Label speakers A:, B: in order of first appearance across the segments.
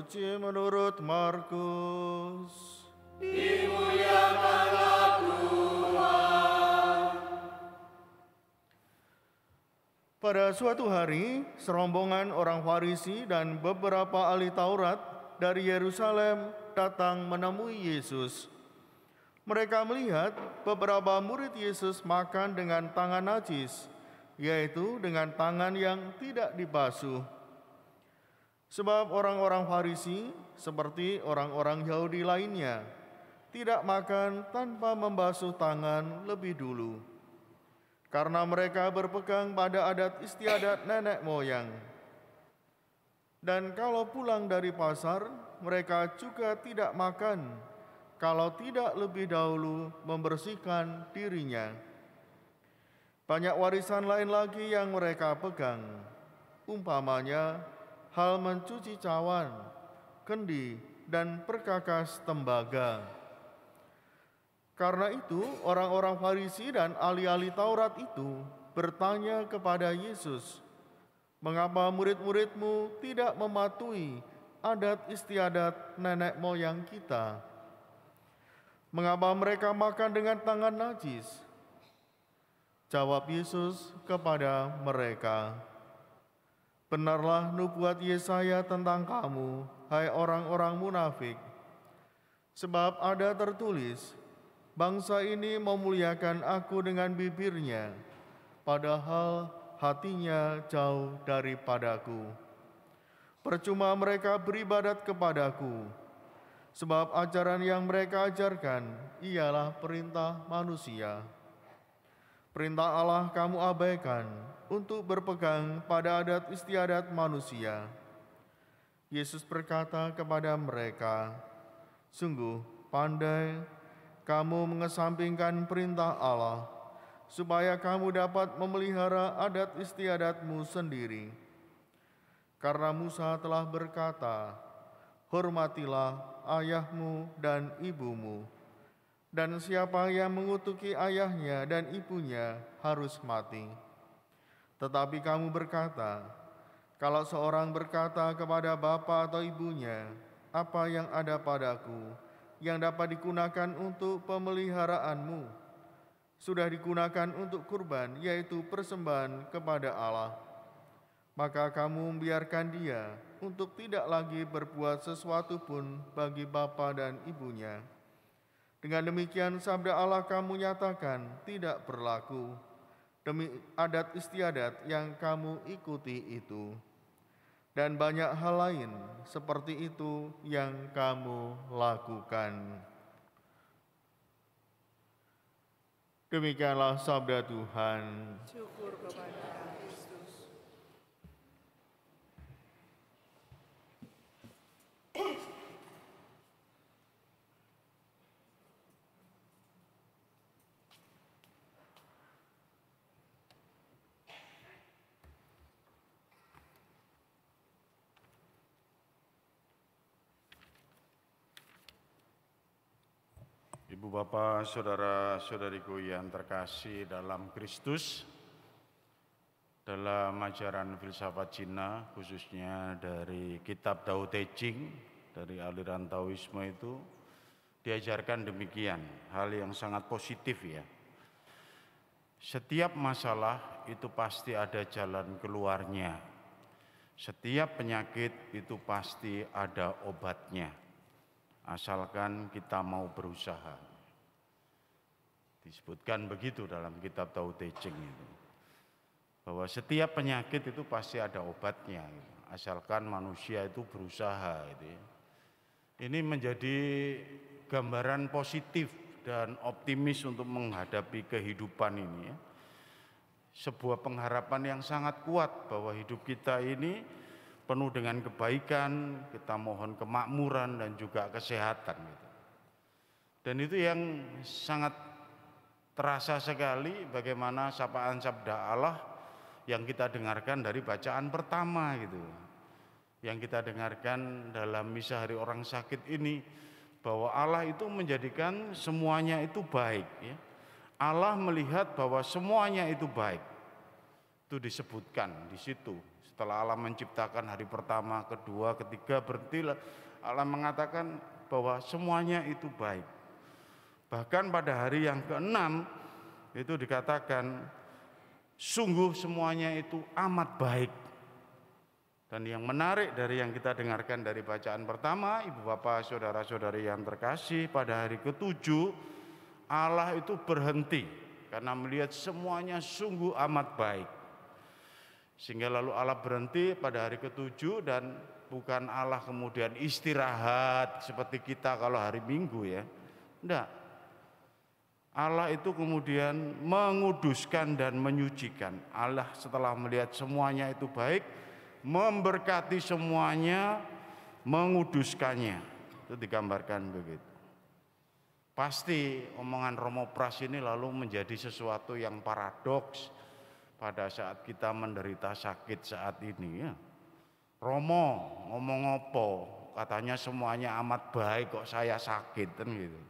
A: suci menurut Markus.
B: Dimuliakanlah Tuhan.
A: Pada suatu hari, serombongan orang Farisi dan beberapa ahli Taurat dari Yerusalem datang menemui Yesus. Mereka melihat beberapa murid Yesus makan dengan tangan najis, yaitu dengan tangan yang tidak dibasuh. Sebab orang-orang Farisi, seperti orang-orang Yahudi lainnya, tidak makan tanpa membasuh tangan lebih dulu, karena mereka berpegang pada adat istiadat nenek moyang. Dan kalau pulang dari pasar, mereka juga tidak makan kalau tidak lebih dahulu membersihkan dirinya. Banyak warisan lain lagi yang mereka pegang, umpamanya hal mencuci cawan, kendi, dan perkakas tembaga. Karena itu, orang-orang Farisi dan ahli-ahli Taurat itu bertanya kepada Yesus, "Mengapa murid-muridmu tidak mematuhi adat istiadat nenek moyang kita? Mengapa mereka makan dengan tangan najis?" Jawab Yesus kepada mereka, "Benarlah nubuat Yesaya tentang kamu, hai orang-orang munafik. Sebab ada tertulis, bangsa ini memuliakan Aku dengan bibirnya, padahal hatinya jauh daripadaku. Percuma mereka beribadat kepadaku, sebab ajaran yang mereka ajarkan ialah perintah manusia. Perintah Allah kamu abaikan untuk berpegang pada adat istiadat manusia." Yesus berkata kepada mereka, "Sungguh pandai kamu mengesampingkan perintah Allah, supaya kamu dapat memelihara adat istiadatmu sendiri. Karena Musa telah berkata, 'Hormatilah ayahmu dan ibumu,' dan siapa yang mengutuki ayahnya dan ibunya harus mati. Tetapi kamu berkata, kalau seorang berkata kepada bapa atau ibunya, 'Apa yang ada padaku, yang dapat digunakan untuk pemeliharaanmu, sudah digunakan untuk kurban, yaitu persembahan kepada Allah,' maka kamu membiarkan dia untuk tidak lagi berbuat sesuatu pun bagi bapa dan ibunya. Dengan demikian sabda Allah kamu nyatakan tidak berlaku demi adat istiadat yang kamu ikuti itu. Dan banyak hal lain seperti itu yang kamu lakukan." Demikianlah sabda Tuhan.
B: Syukur kepada Kristus.
C: Ibu bapak, saudara-saudariku yang terkasih dalam Kristus, dalam ajaran filsafat Cina, khususnya dari kitab Tao Te Ching, dari aliran Taoisme itu, diajarkan demikian, hal yang sangat positif ya. Setiap masalah itu pasti ada jalan keluarnya. Setiap penyakit itu pasti ada obatnya, asalkan kita mau berusaha. Disebutkan begitu dalam kitab Tao Te Ching itu, bahwa setiap penyakit itu pasti ada obatnya, asalkan manusia itu berusaha. Ini menjadi gambaran positif dan optimis untuk menghadapi kehidupan ini ya. Sebuah pengharapan yang sangat kuat bahwa hidup kita ini penuh dengan kebaikan, kita mohon kemakmuran dan juga kesehatan. Dan itu yang sangat terasa sekali bagaimana sapaan sabda Allah yang kita dengarkan dari bacaan pertama gitu. Yang kita dengarkan dalam misa hari orang sakit ini, bahwa Allah itu menjadikan semuanya itu baik ya. Allah melihat bahwa semuanya itu baik. Itu disebutkan di situ. Setelah Allah menciptakan hari pertama, kedua, ketiga, berhentilah. Allah mengatakan bahwa semuanya itu baik. Bahkan pada hari yang ke-6 itu dikatakan sungguh semuanya itu amat baik. Dan yang menarik dari yang kita dengarkan dari bacaan pertama, Ibu Bapak, Saudara-saudari yang terkasih, pada hari ke-7 Allah itu berhenti karena melihat semuanya sungguh amat baik. Sehingga lalu Allah berhenti pada hari ke-7 dan bukan Allah kemudian istirahat seperti kita kalau hari Minggu ya. Enggak. Allah itu kemudian menguduskan dan menyucikan. Allah setelah melihat semuanya itu baik, memberkati semuanya, menguduskannya. Itu digambarkan begitu. Pasti omongan Romo Pras ini lalu menjadi sesuatu yang paradoks pada saat kita menderita sakit saat ini ya. Romo ngomong apa? Katanya semuanya amat baik kok saya sakit kan gitu.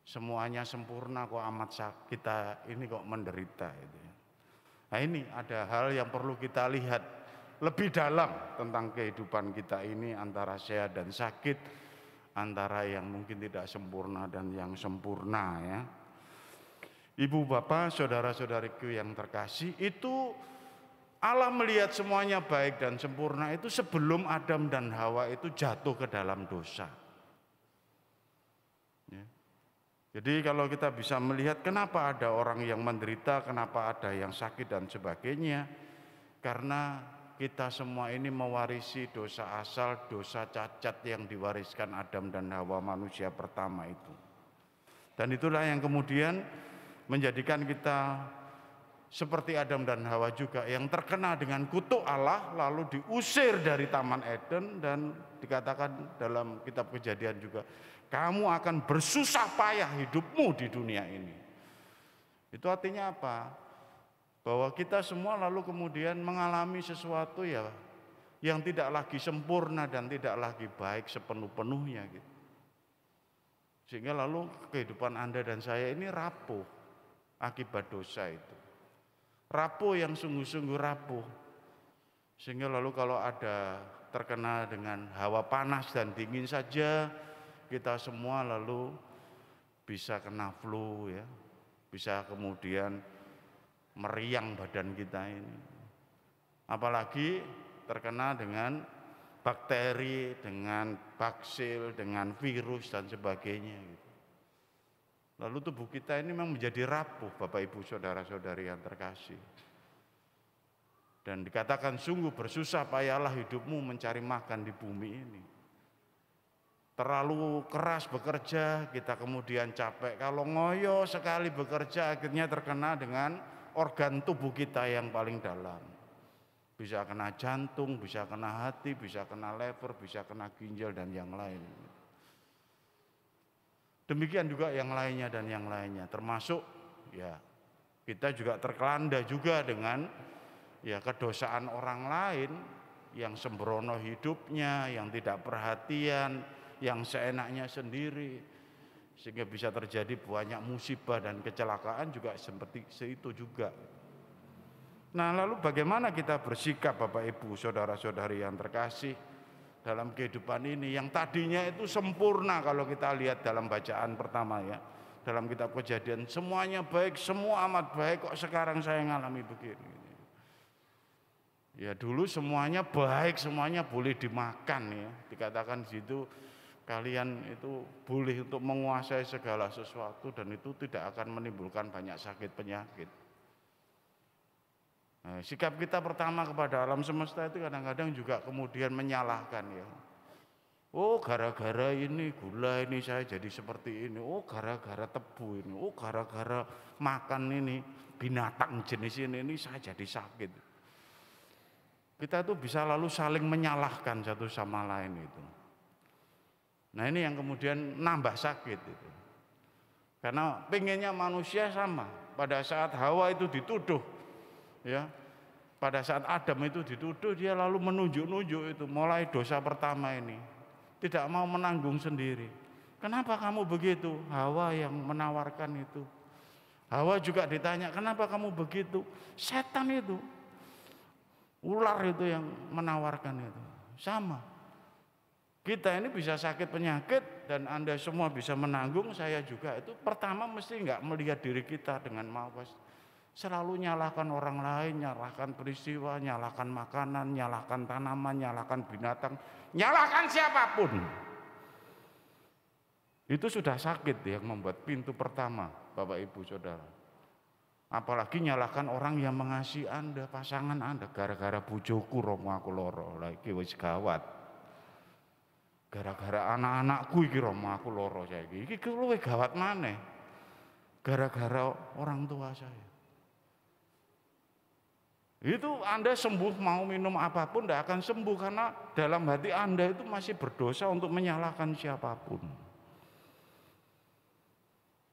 C: Semuanya sempurna kok amat sakit, kita ini kok menderita itu ya. Nah ini ada hal yang perlu kita lihat lebih dalam tentang kehidupan kita ini antara sehat dan sakit, antara yang mungkin tidak sempurna dan yang sempurna ya. Ibu bapak, saudara-saudariku yang terkasih, itu Allah melihat semuanya baik dan sempurna itu sebelum Adam dan Hawa itu jatuh ke dalam dosa. Ya. Jadi kalau kita bisa melihat kenapa ada orang yang menderita, kenapa ada yang sakit dan sebagainya, karena kita semua ini mewarisi dosa asal, dosa cacat yang diwariskan Adam dan Hawa manusia pertama itu. Dan itulah yang kemudian menjadikan kita seperti Adam dan Hawa juga yang terkena dengan kutuk Allah lalu diusir dari Taman Eden, dan dikatakan dalam kitab Kejadian juga, kamu akan bersusah payah hidupmu di dunia ini. Itu artinya apa? Bahwa kita semua lalu kemudian mengalami sesuatu ya yang tidak lagi sempurna dan tidak lagi baik sepenuh-penuhnya gitu. Sehingga lalu kehidupan Anda dan saya ini rapuh akibat dosa itu. Rapuh yang sungguh-sungguh rapuh. Sehingga lalu kalau ada terkena dengan hawa panas dan dingin saja, kita semua lalu bisa kena flu ya. Bisa kemudian meriang badan kita ini. Apalagi terkena dengan bakteri, dengan baksil, dengan virus dan sebagainya gitu. Lalu tubuh kita ini memang menjadi rapuh, Bapak Ibu saudara-saudari yang terkasih. Dan dikatakan sungguh bersusah payahlah hidupmu mencari makan di bumi ini. Terlalu keras bekerja, kita kemudian capek. Kalau ngoyo sekali bekerja akhirnya terkena dengan organ tubuh kita yang paling dalam. Bisa kena jantung, bisa kena hati, bisa kena lever, bisa kena ginjal dan yang lain. Demikian juga yang lainnya dan yang lainnya, termasuk ya kita juga terkelanda juga dengan ya kedosaan orang lain yang sembrono hidupnya, yang tidak perhatian, yang seenaknya sendiri, sehingga bisa terjadi banyak musibah dan kecelakaan juga seperti itu juga. Nah lalu bagaimana kita bersikap Bapak Ibu saudara-saudari yang terkasih dalam kehidupan ini yang tadinya itu sempurna kalau kita lihat dalam bacaan pertama ya, dalam kitab Kejadian semuanya baik, semua amat baik, kok sekarang saya ngalami begini. Ya dulu semuanya baik, semuanya boleh dimakan ya, dikatakan di situ kalian itu boleh untuk menguasai segala sesuatu dan itu tidak akan menimbulkan banyak sakit penyakit. Nah, sikap kita pertama kepada alam semesta itu kadang-kadang juga kemudian menyalahkan ya. Oh gara-gara ini gula ini saya jadi seperti ini. Oh gara-gara tebu ini. Oh gara-gara makan ini binatang jenis ini saya jadi sakit. Kita tuh bisa lalu saling menyalahkan satu sama lain itu. Nah ini yang kemudian nambah sakit itu. Karena pengennya manusia sama. Pada saat Hawa itu dituduh, ya, pada saat Adam itu dituduh, dia lalu menunjuk-nunjuk itu, mulai dosa pertama ini, tidak mau menanggung sendiri. Kenapa kamu begitu? Hawa yang menawarkan itu. Hawa juga ditanya, kenapa kamu begitu? Setan itu, ular itu yang menawarkan itu. Sama. Kita ini bisa sakit penyakit dan Anda semua bisa menanggung, saya juga. Itu pertama mesti nggak melihat diri kita dengan mawas. Selalu nyalahkan orang lain, nyalahkan peristiwa, nyalahkan makanan, nyalahkan tanaman, nyalahkan binatang, nyalahkan siapapun. Itu sudah sakit yang membuat pintu pertama, Bapak Ibu Saudara. Apalagi nyalahkan orang yang mengasihi Anda, pasangan Anda, gara-gara bojoku romo aku loro, lagi wis gawat. Gara-gara anak-anakku iki romo aku loro saiki. Iki luwih gawat maneh. Gara-gara orang tua saya. Itu Anda sembuh mau minum apapun tidak akan sembuh karena dalam hati Anda itu masih berdosa untuk menyalahkan siapapun.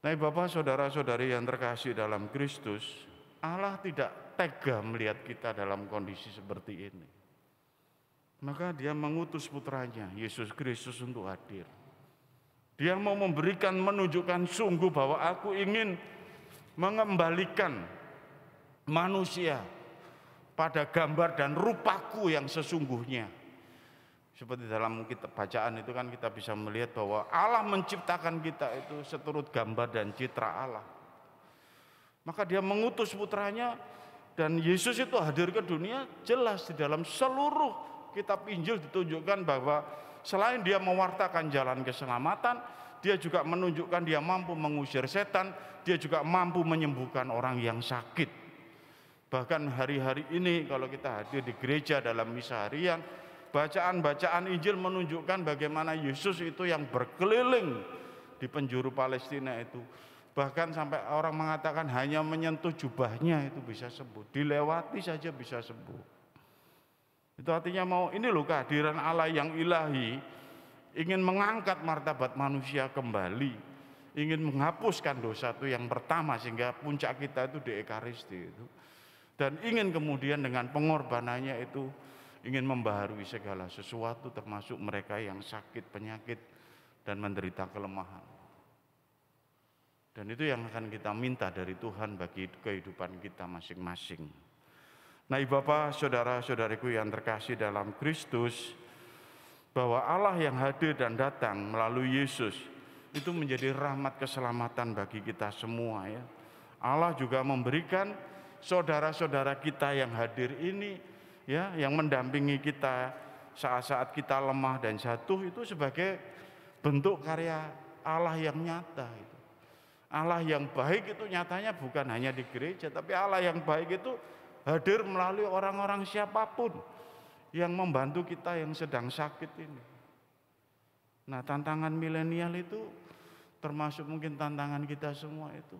C: Nah, Bapak, saudara-saudari yang terkasih dalam Kristus, Allah tidak tega melihat kita dalam kondisi seperti ini. Maka Dia mengutus putranya, Yesus Kristus, untuk hadir. Dia mau memberikan, menunjukkan sungguh bahwa aku ingin mengembalikan manusia pada gambar dan rupaku yang sesungguhnya. Seperti dalam kitab bacaan itu kan kita bisa melihat bahwa Allah menciptakan kita itu seturut gambar dan citra Allah. Maka Dia mengutus putranya dan Yesus itu hadir ke dunia. Jelas di dalam seluruh kitab Injil ditunjukkan bahwa selain Dia mewartakan jalan keselamatan, Dia juga menunjukkan Dia mampu mengusir setan, Dia juga mampu menyembuhkan orang yang sakit. Bahkan hari-hari ini kalau kita hadir di gereja dalam misa harian, bacaan-bacaan Injil menunjukkan bagaimana Yesus itu yang berkeliling di penjuru Palestina itu. Bahkan sampai orang mengatakan hanya menyentuh jubahnya itu bisa sembuh. Dilewati saja bisa sembuh. Itu artinya ini loh kehadiran Allah yang ilahi, ingin mengangkat martabat manusia kembali, ingin menghapuskan dosa itu yang pertama sehingga puncak kita itu di Ekaristi itu. Dan ingin kemudian dengan pengorbanannya itu ingin membaharui segala sesuatu termasuk mereka yang sakit penyakit dan menderita kelemahan. Dan itu yang akan kita minta dari Tuhan bagi kehidupan kita masing-masing. Nah, Bapak, saudara-saudariku yang terkasih dalam Kristus, bahwa Allah yang hadir dan datang melalui Yesus itu menjadi rahmat keselamatan bagi kita semua ya. Allah juga memberikan saudara-saudara kita yang hadir ini ya, yang mendampingi kita saat-saat kita lemah dan jatuh itu sebagai bentuk karya Allah yang nyata itu. Allah yang baik itu nyatanya bukan hanya di gereja, tapi Allah yang baik itu hadir melalui orang-orang siapapun yang membantu kita yang sedang sakit ini. Nah, tantangan milenial itu termasuk mungkin tantangan kita semua itu.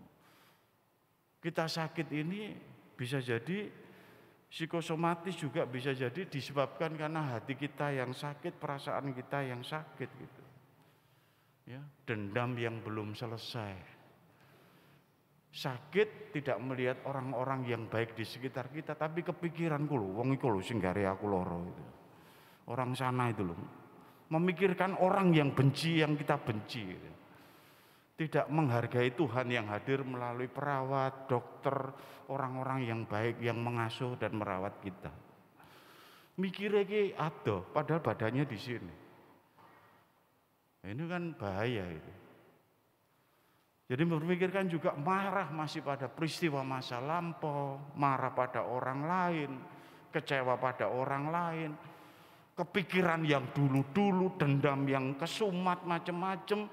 C: Kita sakit ini bisa jadi psikosomatis, juga bisa jadi disebabkan karena hati kita yang sakit, perasaan kita yang sakit gitu. Ya, dendam yang belum selesai. Sakit tidak melihat orang-orang yang baik di sekitar kita, tapi kepikiranku loh, wong iku lho sing gare aku loro itu. Orang sana itu loh. Memikirkan orang yang benci, yang kita benci gitu. Tidak menghargai Tuhan yang hadir melalui perawat, dokter, orang-orang yang baik yang mengasuh dan merawat kita. Mikirnya ki ada, padahal badannya di sini. Ini kan bahaya itu. Jadi berpikirkan juga marah masih pada peristiwa masa lampau, marah pada orang lain, kecewa pada orang lain, kepikiran yang dulu-dulu, dendam yang kesumat macam-macam,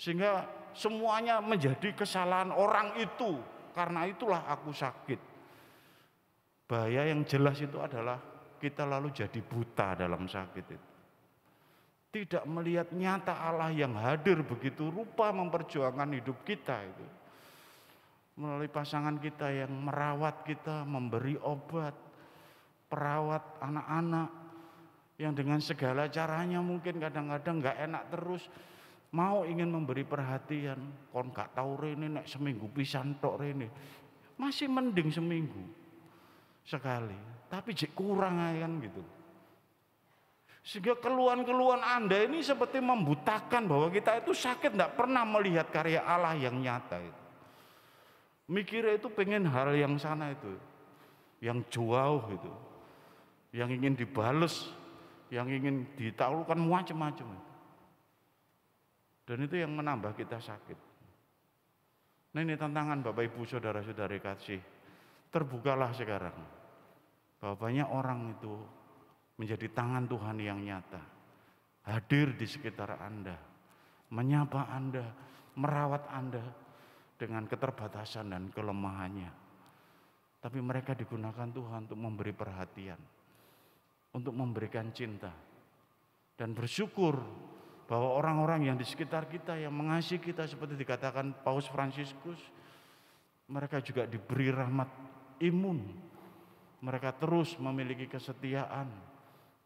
C: sehingga semuanya menjadi kesalahan orang itu. Karena itulah aku sakit. Bahaya yang jelas itu adalah kita lalu jadi buta dalam sakit itu. Tidak melihat nyata Allah yang hadir begitu rupa memperjuangkan hidup kita itu. Melalui pasangan kita yang merawat kita, memberi obat, perawat anak-anak yang dengan segala caranya mungkin kadang-kadang gak enak terus, mau ingin memberi perhatian, kon gak tahu rene nek seminggu pisan tok rene. Masih mending seminggu sekali, tapi jek kurang kan gitu. Sehingga keluhan-keluhan Anda ini seperti membutakan bahwa kita itu sakit, tidak pernah melihat karya Allah yang nyata itu. Mikirnya itu pengen hal yang sana itu, yang jauh itu, yang ingin dibales, yang ingin ditaklukkan macam-macam. Dan itu yang menambah kita sakit. Nah, ini tantangan Bapak Ibu saudara-saudari kasih. Terbukalah sekarang bahwa banyak orang itu menjadi tangan Tuhan yang nyata, hadir di sekitar Anda, menyapa Anda, merawat Anda dengan keterbatasan dan kelemahannya. Tapi mereka digunakan Tuhan untuk memberi perhatian, untuk memberikan cinta, dan bersyukur bahwa orang-orang yang di sekitar kita yang mengasihi kita seperti dikatakan Paus Fransiskus, mereka juga diberi rahmat imun. Mereka terus memiliki kesetiaan,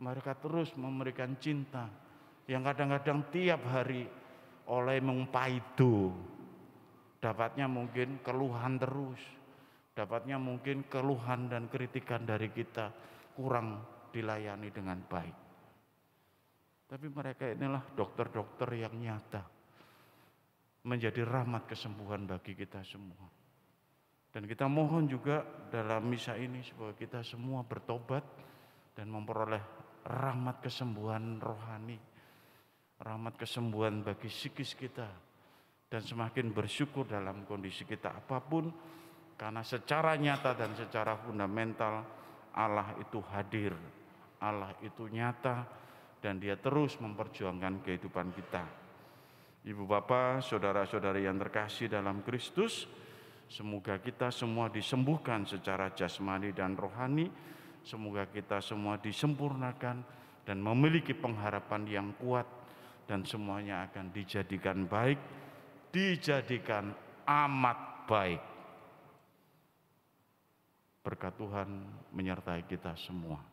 C: mereka terus memberikan cinta yang kadang-kadang tiap hari oleh mengpaido, dapatnya mungkin keluhan terus, dapatnya mungkin keluhan dan kritikan dari kita kurang dilayani dengan baik. Tapi mereka inilah dokter-dokter yang nyata, menjadi rahmat kesembuhan bagi kita semua. Dan kita mohon juga dalam misa ini supaya kita semua bertobat dan memperoleh rahmat kesembuhan rohani, rahmat kesembuhan bagi psikis kita, dan semakin bersyukur dalam kondisi kita apapun, karena secara nyata dan secara fundamental Allah itu hadir, Allah itu nyata, dan Dia terus memperjuangkan kehidupan kita. Ibu Bapak, saudara-saudari yang terkasih dalam Kristus, semoga kita semua disembuhkan secara jasmani dan rohani, semoga kita semua disempurnakan dan memiliki pengharapan yang kuat, dan semuanya akan dijadikan baik, dijadikan amat baik. Berkat Tuhan menyertai kita semua.